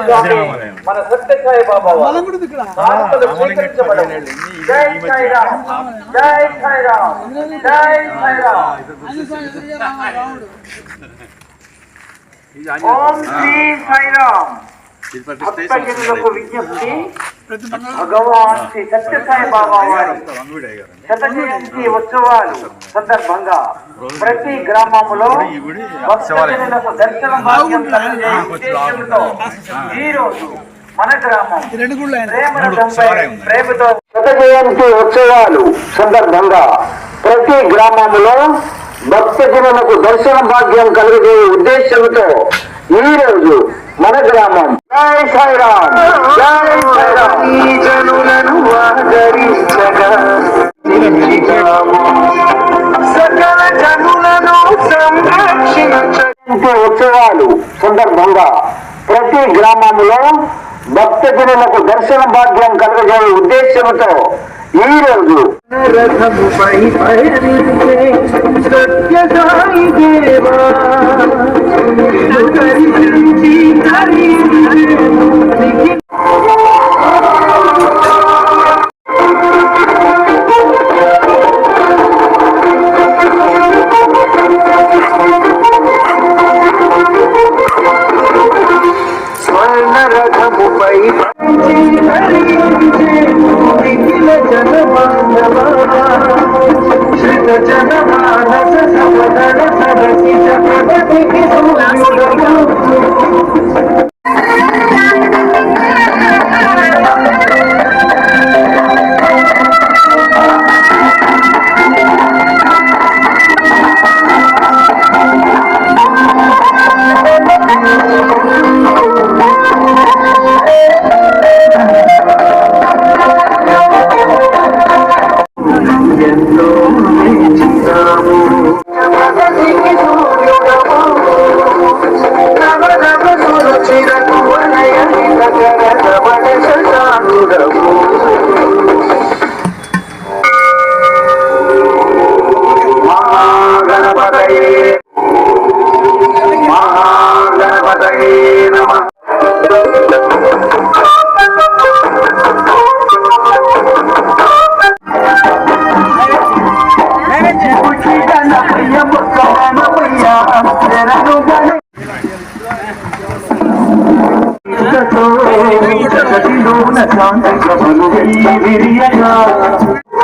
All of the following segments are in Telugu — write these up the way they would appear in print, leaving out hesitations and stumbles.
స్వామి మన సత్యసాయి బాబా కానుకలు స్వీకరించబడవు. జై సాయిరామ్, జై సాయిరామ్, జై సాయిరామ్. ఓం శ్రీ సాయిరామ్. భక్తజనులకు విజ్ఞప్తి, భగవాన్ శ్రీ సత్యసాయి బాబా వారి శత జయంతి ఉత్సవాలు సందర్భంగా ప్రతి గ్రామంలో భక్తజనులకు దర్శన భాగ్యం కలిగే ఉద్దేశంతో ఈ రోజు మన గ్రామం ప్రేమతో శత జయంతి ఉత్సవాలు సందర్భంగా ప్రతి గ్రామంలో భక్తజనులకు దర్శన భాగ్యం కలిగే ఉద్దేశంతో ఈ రోజు మన గ్రామం జై సాయిరామ్, జై సాయిరామ్. జనులను ఆదరించగా సకల జనులను సంరక్షించే ఉత్సవాలు సందర్భంగా ప్రతి గ్రామంలో భక్తజనులకు దర్శన భాగ్యం కలగజే ఉద్దేశంతో ఈ రోజు రథముపై సత్యసాయి దేవా స్వర్ణ రథముపై జనమానస సమదళ సరసిజ ప్రగతికి సూర్యుడము.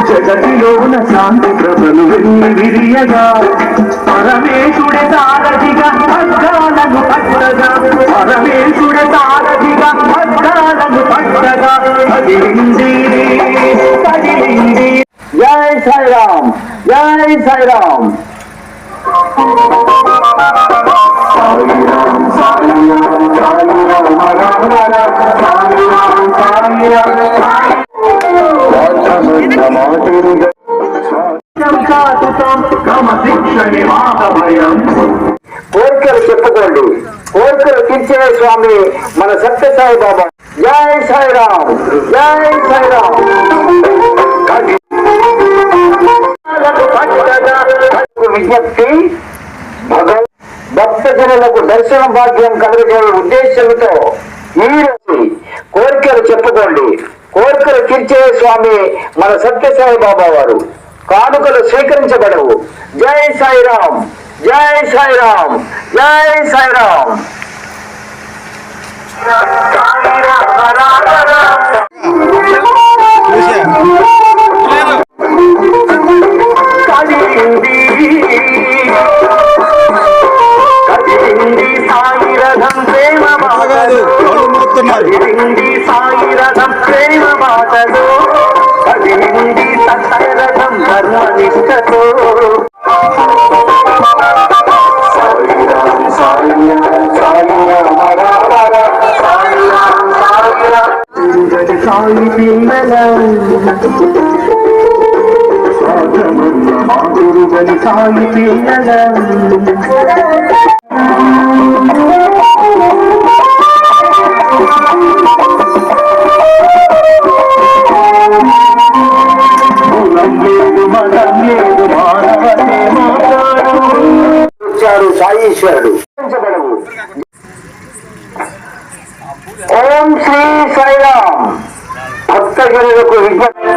జగతిలోన శాంతి ప్రభలు విరియగా పరమేశుడ సారథిగా అద్దాలను పట్టగా, పరమేశుడ సారథిగా అద్దాలను పట్టగా కదిలింది కదిలింది. జై సాయిరామ్, జై సాయిరామ్. సాయిరామ్ సాయిరామ్ సాయిరామ్ రామ రామ సాయిరామ్ సాయిరామ్. కోరికలు చెప్పుకోండి, కోరికలు తీర్చే స్వామి మన సత్యసాయి బాబా. జై సాయిరామ్, జై సాయిరామ్. విజ్ఞప్తి, భక్తజనులకు దర్శన భాగ్యం కలిగే ఉద్దేశంతో ఈ రోజు కోరికలు చెప్పుకోండి, కోరికలు తీర్చే స్వామి మన సత్యసాయి బాబా వారు కానుకలు స్వీకరించబడవు. జై సాయిరామ్, జై సాయిరామ్, జై సాయిరామ్. సాయిరథం ప్రేమ బాటలు, సాయిరథం ప్రేమ బాటలు, కదిలింది సత్యరథం ధర్మనిష్టతో. సాయిరామ్ సాయిరామ్ సాయిరామ్ సాయిరామ్ సాయిరామ్. సాయి పిల్లల స్వాగమన్న మాధురుగని సాయి పిల్లల సాయీశ్వరుడు. ఓం శ్రీ సాయిరామ్. భక్తజనులకు విజ్ఞప్తి.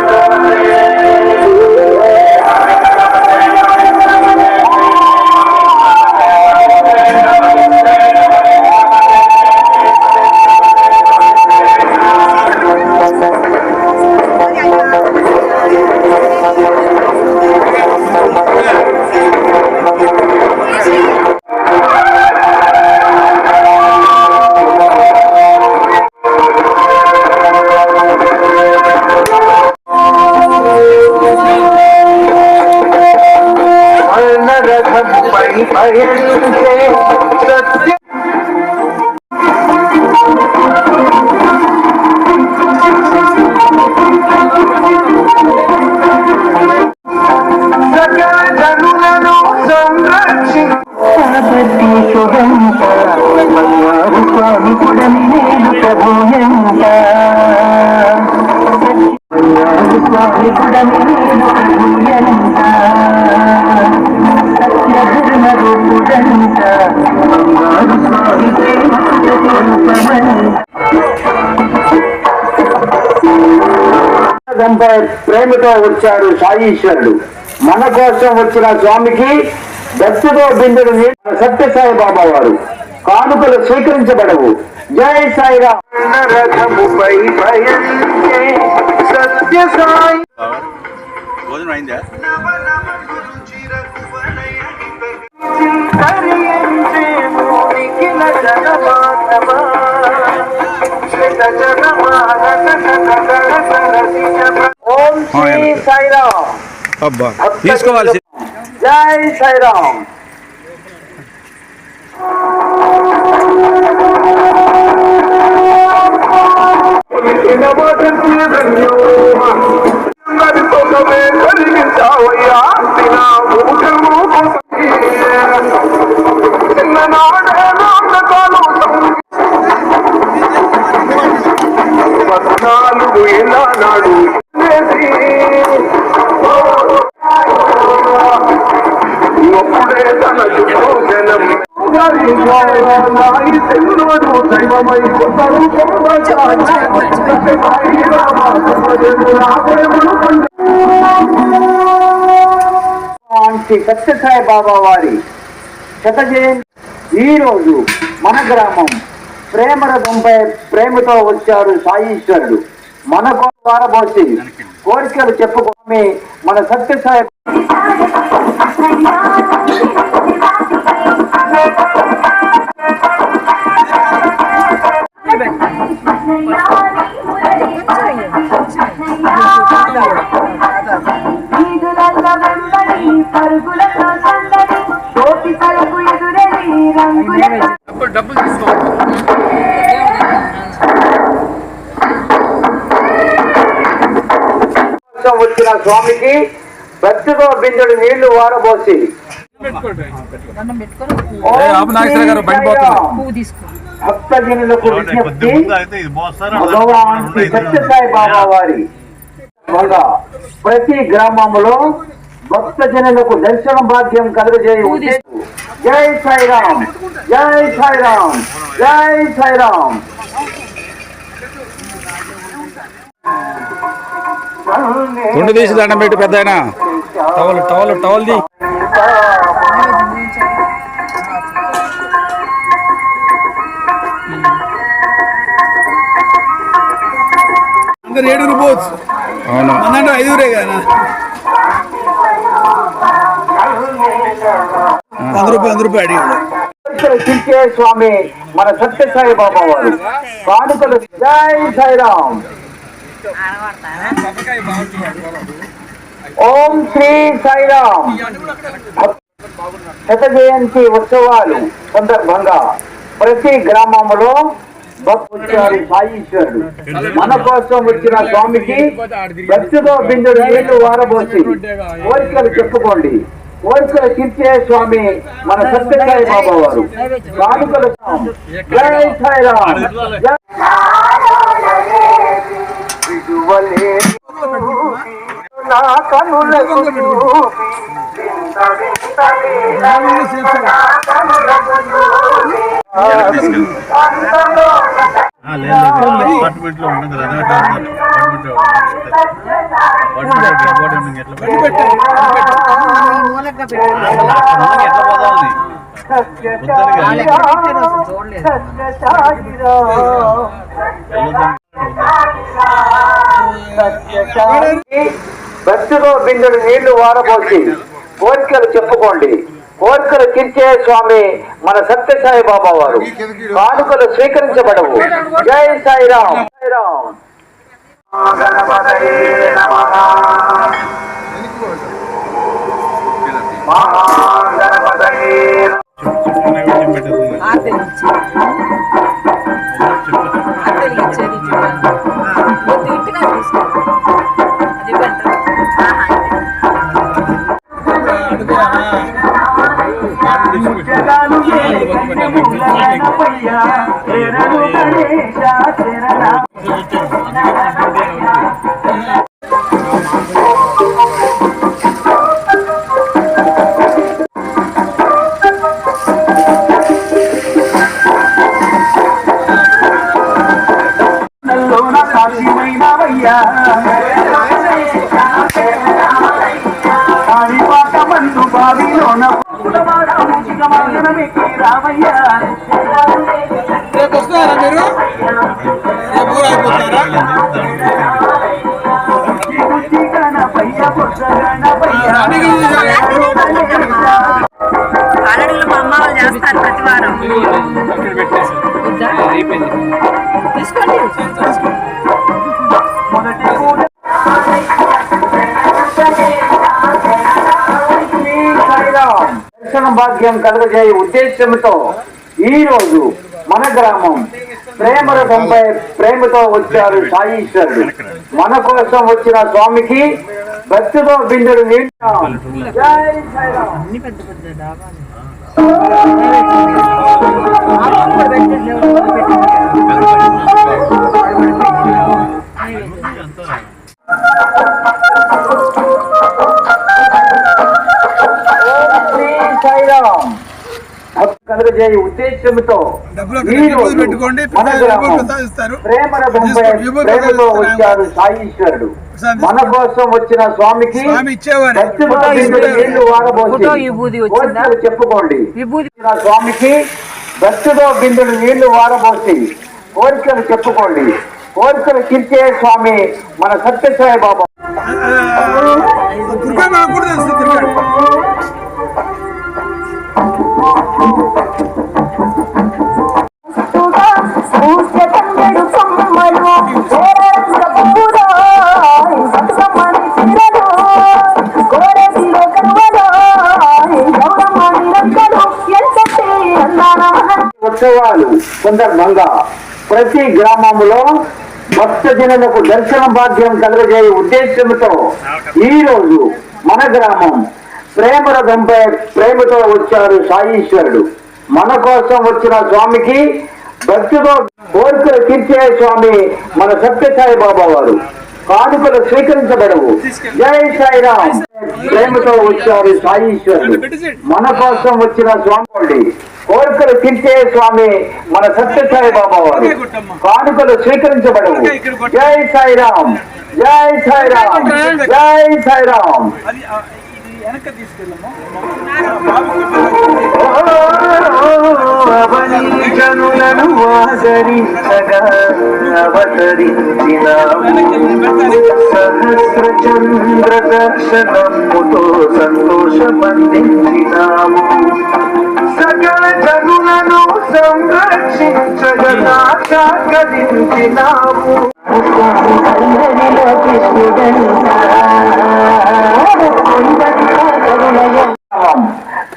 ప్రేమతో వచ్చాడు సాయీశ్వరుడు. మన కోసం వచ్చిన స్వామికి భక్తితో బిందుడు సత్యసాయి బాబా వారు. కానుకలు స్వీకరించబడవు. జై సాయిరామ్. సత్యసాయి ఓం శ్రీ సాయిరామ్. తీసుకోవాలి. జై సాయిరామ్. నాడు ఒప్పుడే తన జనం సత్యసాయి బాబా వారి శత జయంతి ఈ రోజు మన గ్రామం ప్రేమరథంపై ప్రేమతో వచ్చారు సాయీశ్వరుడు. మన వారబోసి కోరికలు చెప్పుకోమే మన సత్యసాయి డబ్బులు తీసుకో. వచ్చిన స్వామికి భక్తితో బిందుడు నీళ్లు వారబోసి భక్తజనులకు విజ్ఞప్తి. భగవాన్ శ్రీ సత్యసాయి బాబా వారి వల్ల ప్రతి గ్రామంలో భక్తజనులకు దర్శన భాగ్యం కలుగజేయ ఉద్దేశం. జై సాయిరామ్. జై సాయిరామ్. జై సాయిరామ్. తుండు తీసి దండం పెట్టి పెద్ద టవల్ టవల్ టవల్ది. అందరు 7 రూపాయలు. అవును అన్న 5 కదా. 100 రూపాయలు అడిగాడు. స్వామి మన సత్యసాయి బాబా వారు కానుకలు. జై సాయిరామ్. ఓం శ్రీ సాయిరామ్. శత జయంతి ఉత్సవాలు సందర్భంగా ప్రతి గ్రామంలో వచ్చారు సాయీశ్వరుడు. మన కోసం వచ్చిన స్వామికి భక్తితో బిందుడు నీళ్లు వారబోసి కోరికలు చెప్పుకోండి. కోరికలు తీర్చే స్వామి మన సత్యసాయి బాబా వారు. కానుకలు. జై సాయిరామ్. నా కనులకు అపార్ట్మెంట్ లో ఉండదు కదా, అపార్ట్మెంట్ భక్తితో బిందుడు నీళ్లు వారబోసి కోరికలు చెప్పుకోండి. కోరికలు తీర్చే స్వామి మన సత్యసాయి బాబా వారు. కానుకలు స్వీకరించబడవు. జై సాయిరామ్. సాయిరామ్. ఆలడలు మా అమ్మ వాళ్ళు చేస్తారు ప్రతి వారం. తీసుకోండి. దర్శన భాగ్యం కలుగజేయ ఉద్దేశంతో ఈ రోజు మన గ్రామం ప్రేమరథంపై ప్రేమతో వచ్చారు సాయీశ్వరుడు. మన కోసం వచ్చిన స్వామికి భక్తితో బిందుడు నీళ్ళు. జై సాయిరామ్. కలుగజేయ ఉద్దేశంతో ఈ రోజు మన గ్రామం ప్రేమరథంపై ప్రేమతో వచ్చారు సాయీశ్వరుడు. మన కోసం వచ్చిన స్వామికి భక్తితో బిందుడు నీళ్లు వారబోసి కోరికలు చెప్పుకోండి. స్వామికి భక్తితో బిందుడు నీళ్లు వారబోసి కోరికలు చెప్పుకోండి. కోరికలు తీర్చే స్వామి మన సత్యసాయి బాబా. ఉత్సవాలు సందర్భంగా ప్రతి గ్రామంలో భక్తజనులకు దర్శన భాగ్యం కలుగజేయ ఉద్దేశంతో ఈ రోజు మన గ్రామం ప్రేమరథంపై ప్రేమతో వచ్చారు సాయీశ్వరుడు. మన కోసం వచ్చిన స్వామికి భక్తితో కోరికలు తీర్చే స్వామి మన సత్యసాయి బాబా వారు. కానుకలు స్వీకరించబడవు. జై సాయిరామ్. ప్రేమతో వచ్చారు సాయీశ్వరుడు. మన కోసం వచ్చిన స్వామి కోరికలు తీర్చే స్వామి మన సత్యసాయి బాబా వారు. కానుకలు స్వీకరించబడవు. జై సాయిరామ్. జై సాయిరామ్. జై సాయిరామ్. జనులను ఆదరించగా అవతరించినాము. సహస్ర చంద్ర దర్శనముతో సంతోషమందించినాము. సకల జనులను సంరక్షించగా సాక్షాత్కరించినాము.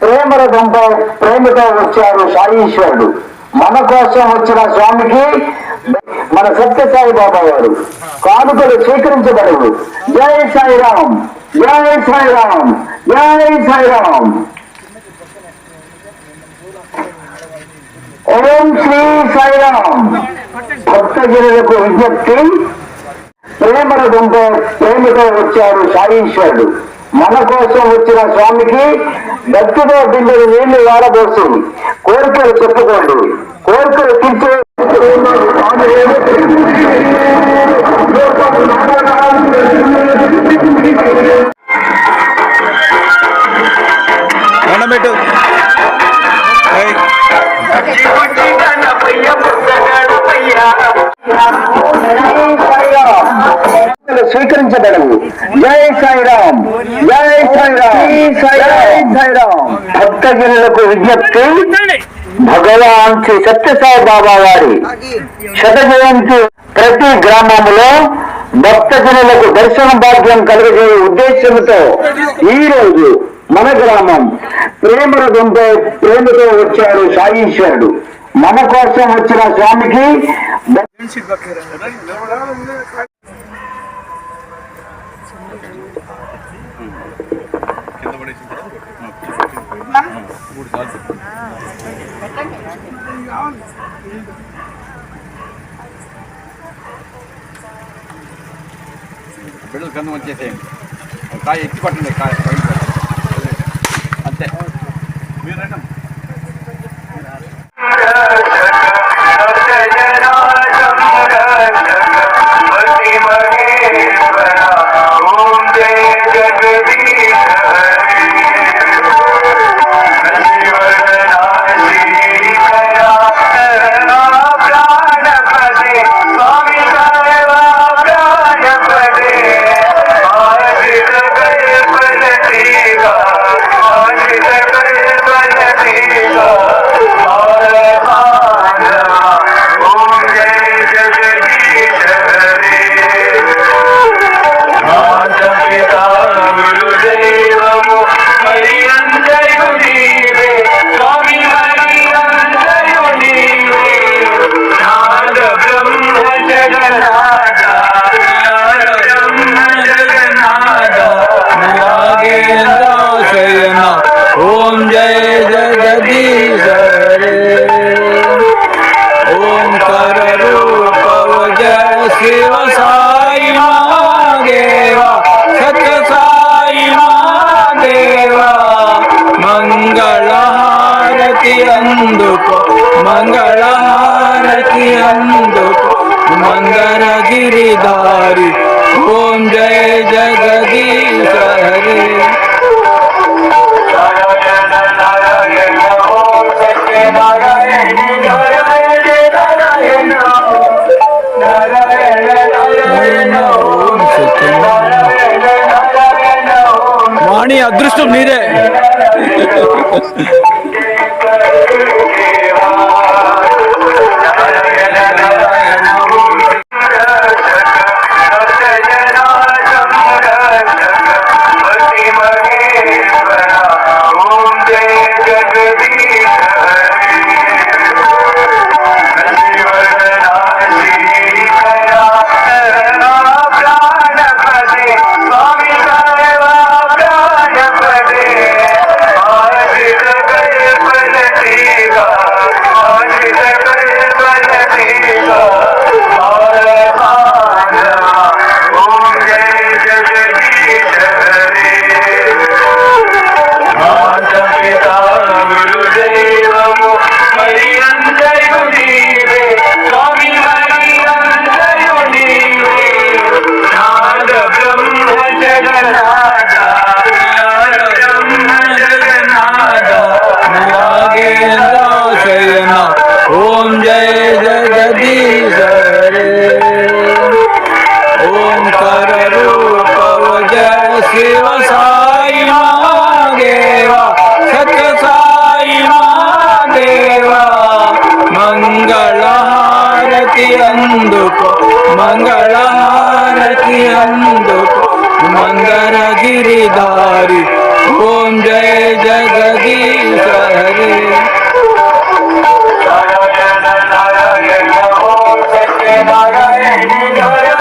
ప్రేమరథంపై ప్రేమతో వచ్చారు సాయీశ్వరుడు. మన కోసం వచ్చిన స్వామికి మన సత్యసాయి బాబా వారు. కానుకలు స్వీకరించబడవు. జై సాయిరామ్. జై సాయిరామ్. జై సాయిరామ్. ఓం శ్రీ సాయిరామ్. భక్తజనులకు విజ్ఞప్తి. ప్రేమరథంపై ప్రేమతో వచ్చారు సాయీశ్వరుడు. మన కోసం వచ్చిన స్వామికి భక్తితో బిందుడు నీళ్లు వారబోసి కోరికలు చెప్పుకోండి. కోరికలు తీర్చే స్వీకరించబడవు. జై సాయిరామ్, జై సాయిరామ్, జై సాయిరామ్. భక్తజనులకు విజ్ఞప్తి, భగవాన్ శ్రీ సత్యసాయి బాబా వారి శత జయంతి ప్రతి గ్రామంలో భక్తజనులకు దర్శన భాగ్యం కలిగజేయ ఉద్దేశంతో ఈ రోజు మన గ్రామం ప్రేమరథంతో ప్రేమతో వచ్చాడు సాయీశ్వరుడు. మన కోసం వచ్చిన స్వామికి బిడ్డలు గంధం వచ్చేసేయండి. కాయ ఎత్తి పట్టండి, కాయ అంతే. మీరు రండి. ओम जय जगदीश हरे ओंकार रूप जय शिव साई महादेवा सत्य साई महादेवा मंगल हारति अंदुको मंगल हारति अंदुको मंदर गिरिधारी ओम जय जगदीश हरे వాణి అదృష్టం మీరే. ओम जय जगदीश हरे ओंकार रूप जय शिव साई महादेवा सत्य साई महादेवा मंगल हारति अंदुको मंगल हारति अंदुको मंदर गिरिधारी ओम जय जगदीश हरे नारायण नमो सत्य नारायण